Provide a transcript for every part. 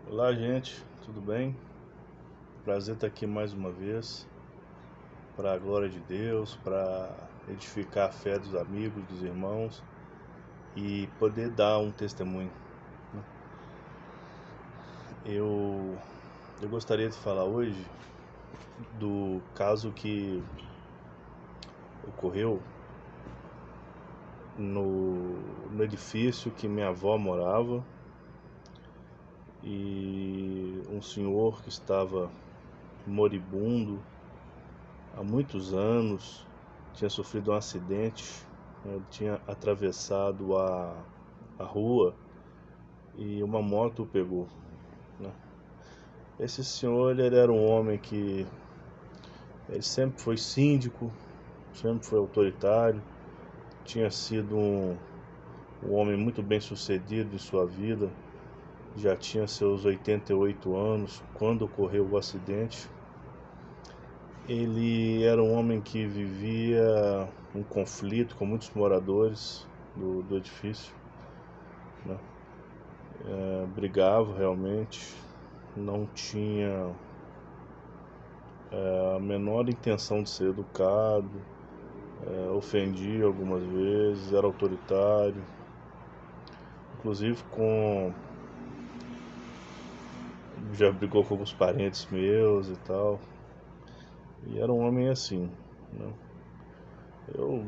Olá, gente, tudo bem? Prazer estar aqui mais uma vez, para a glória de Deus, para edificar a fé dos amigos, dos irmãos e poder dar um testemunho. Eu gostaria de falar hoje do caso que ocorreu no edifício que minha avó morava, e um senhor que estava moribundo há muitos anos, tinha sofrido um acidente, né? Ele tinha atravessado a rua e uma moto o pegou, né? Esse senhor, ele era um homem que ele sempre foi síndico, sempre foi autoritário, tinha sido um homem muito bem sucedido em sua vida, já tinha seus 88 anos quando ocorreu o acidente. Ele era um homem que vivia um conflito com muitos moradores do edifício, né? Brigava realmente, não tinha a menor intenção de ser educado, ofendia algumas vezes, era autoritário, inclusive já brigou com alguns parentes meus e tal, e era um homem assim, né? Eu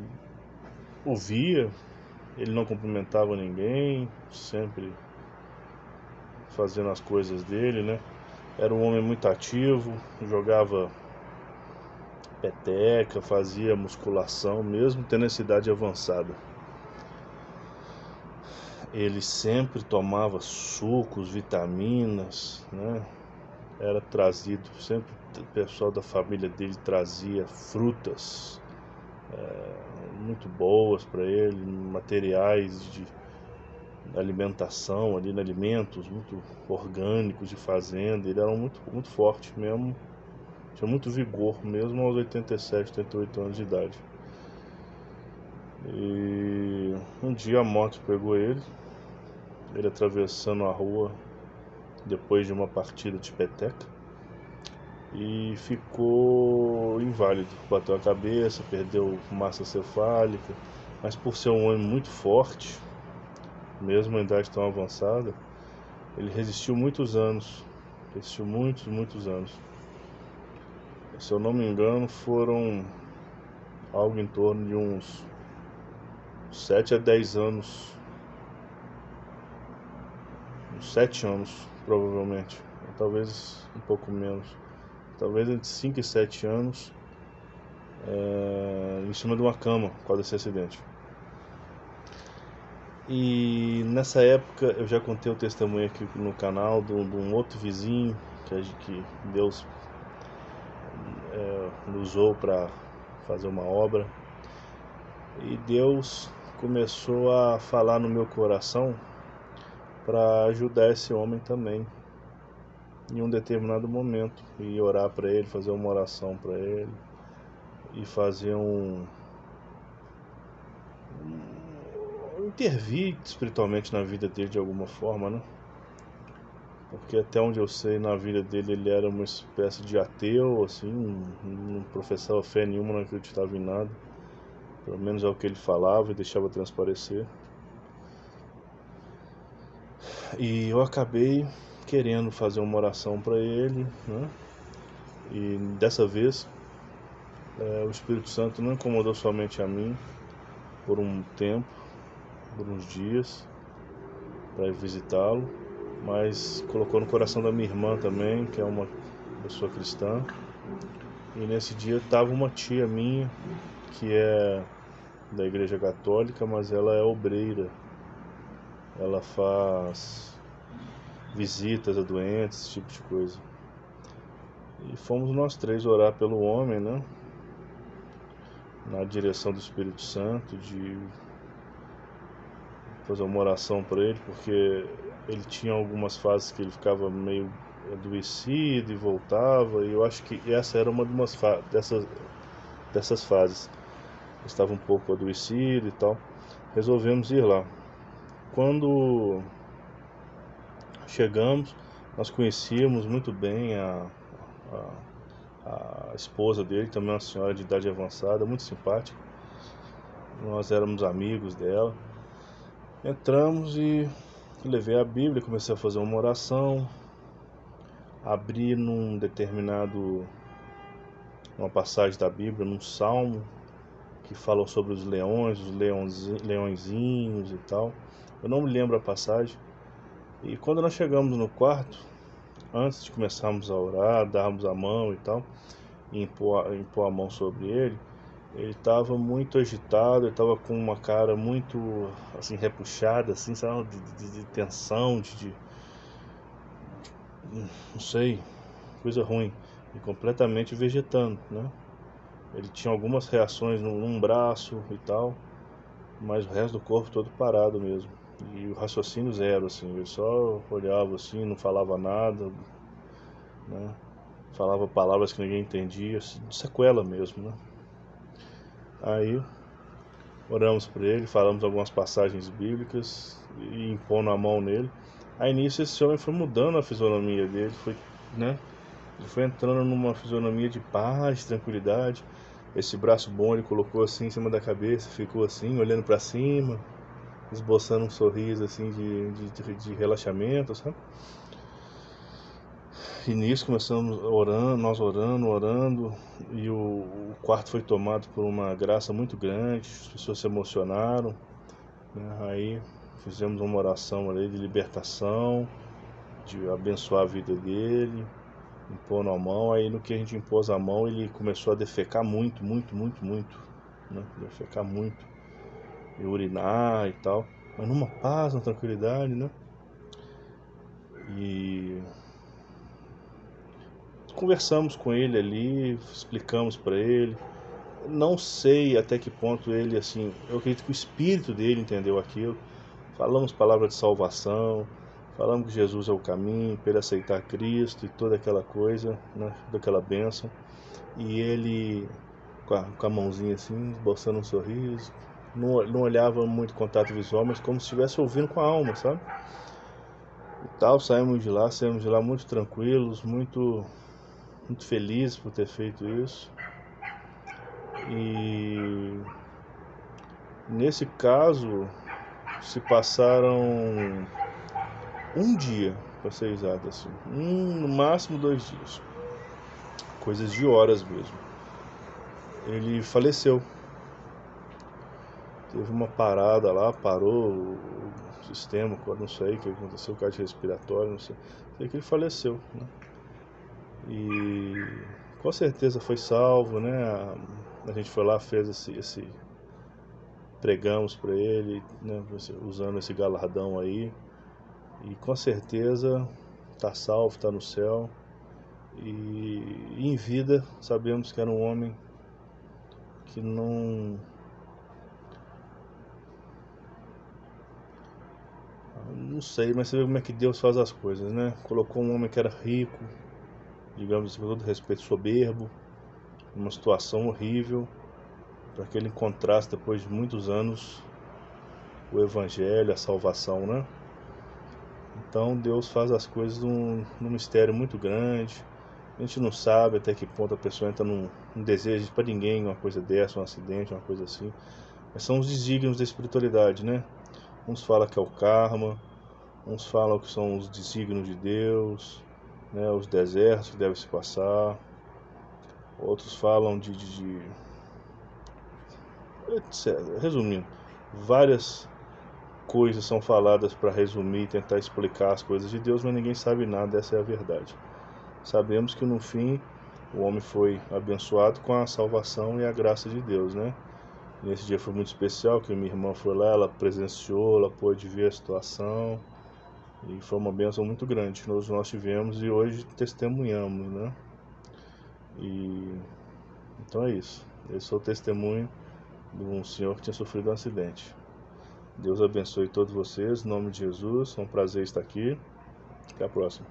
ouvia, ele não cumprimentava ninguém, sempre fazendo as coisas dele, né? Era um homem muito ativo, jogava peteca, fazia musculação, mesmo tendo essa idade avançada. Ele sempre tomava sucos, vitaminas, né? Era trazido, sempre o pessoal da família dele trazia frutas muito boas para ele, materiais de alimentação ali, alimentos muito orgânicos de fazenda. Ele era muito forte mesmo, tinha muito vigor, mesmo aos 87, 88 anos de idade. E um dia a moto pegou ele atravessando a rua depois de uma partida de peteca, e ficou inválido, bateu a cabeça, perdeu massa cefálica, mas por ser um homem muito forte, mesmo em idade tão avançada, ele resistiu muitos anos, resistiu muitos anos. Se eu não me engano, foram algo em torno de uns 7 a 10 anos, uns 7 anos provavelmente, talvez um pouco menos, talvez entre 5 e 7 anos, em cima de uma cama por causa desse acidente. E nessa época eu já contei o testemunho aqui no canal de um outro vizinho que Deus usou para fazer uma obra, e Deus começou a falar no meu coração para ajudar esse homem também em um determinado momento, e orar para ele, fazer uma oração para ele e fazer intervir espiritualmente na vida dele de alguma forma, né? Porque até onde eu sei, na vida dele ele era uma espécie de ateu, assim, não professava fé nenhuma, não acreditava em nada. Pelo menos é o que ele falava e deixava transparecer. E eu acabei querendo fazer uma oração para ele, né? E dessa vez o Espírito Santo não incomodou somente a mim por um tempo, por uns dias, para ir visitá-lo, mas colocou no coração da minha irmã também, que é uma pessoa cristã. E nesse dia estava uma tia minha, que é da Igreja Católica, mas ela é obreira. Ela faz visitas a doentes, esse tipo de coisa. E fomos nós três orar pelo homem, né? Na direção do Espírito Santo, de fazer uma oração para ele, porque ele tinha algumas fases que ele ficava meio adoecido e voltava, e eu acho que essa era uma dessas fases. Ele estava um pouco adoecido e tal. Resolvemos ir lá. Quando chegamos, Nós conhecíamos muito bem a esposa dele, também uma senhora de idade avançada, muito simpática. Nós éramos amigos dela. Entramos e levei a Bíblia, comecei a fazer uma oração, abri uma passagem da Bíblia, num salmo, que falam sobre os leões, leõezinhos e tal. Eu não me lembro a passagem. E quando nós chegamos no quarto, antes de começarmos a orar, darmos a mão e tal, e impor a mão sobre ele estava muito agitado, ele estava com uma cara muito assim repuxada, assim, sabe, de tensão, não sei, coisa ruim, e completamente vegetando, né? Ele tinha algumas reações num braço e tal, mas o resto do corpo todo parado mesmo. E o raciocínio zero, assim, ele só olhava assim, não falava nada, né? Falava palavras que ninguém entendia, sequela mesmo, né? Aí oramos por ele, falamos algumas passagens bíblicas e impondo a mão nele. Aí nisso esse homem foi mudando a fisionomia dele, né? Ele foi entrando numa fisionomia de paz, tranquilidade. Esse braço bom ele colocou assim em cima da cabeça, ficou assim, olhando para cima, esboçando um sorriso assim de relaxamento, sabe? E nisso começamos orando, nós orando, e o quarto foi tomado por uma graça muito grande, as pessoas se emocionaram, né? Aí fizemos uma oração ali de libertação, de abençoar a vida dele, impondo a mão. Aí no que a gente impôs a mão, ele começou a defecar muito, né? Defecar muito, e urinar e tal, mas numa paz, numa tranquilidade, né? E conversamos com ele ali, explicamos para ele. Não sei até que ponto ele, assim, eu acredito que o espírito dele entendeu aquilo. Falamos palavra de salvação, falamos que Jesus é o caminho, para ele aceitar Cristo e toda aquela coisa, né, toda aquela bênção. E ele, com a mãozinha assim, esboçando um sorriso, não olhava muito contato visual, mas como se estivesse ouvindo com a alma, sabe? E tal, saímos de lá muito tranquilos, muito felizes por ter feito isso. E nesse caso se passaram um dia, para ser exato assim, no máximo 2 dias, coisas de horas mesmo. Ele faleceu. Teve uma parada lá, parou o sistema, não sei o que aconteceu, cardiorrespiratório, não sei. Sei que ele faleceu, né? E com certeza foi salvo, né? A gente foi lá, fez pregamos para ele, né, usando esse galardão aí, e com certeza está salvo, está no céu. E em vida sabemos que era um homem que não sei, mas você vê como é que Deus faz as coisas, né? Colocou um homem que era rico, digamos assim, com todo respeito, soberbo, numa situação horrível, para que ele encontrasse depois de muitos anos o evangelho, a salvação, né? Então Deus faz as coisas num mistério muito grande. A gente não sabe até que ponto a pessoa entra num desejo para ninguém, uma coisa dessa, um acidente, uma coisa assim. Mas são os desígnios da espiritualidade, né? Uns falam que é o karma, uns falam que são os desígnios de Deus, né? Os desertos que devem se passar. Outros falam etc. Resumindo, várias coisas são faladas para resumir e tentar explicar as coisas de Deus, mas ninguém sabe nada, essa é a verdade. Sabemos que no fim o homem foi abençoado com a salvação e a graça de Deus, né? Nesse dia foi muito especial, que minha irmã foi lá, ela presenciou, ela pôde ver a situação, e foi uma bênção muito grande que nós tivemos e hoje testemunhamos, né? E então é isso. Esse é o testemunho de um senhor que tinha sofrido um acidente. Deus abençoe todos vocês, em nome de Jesus. É um prazer estar aqui. Até a próxima.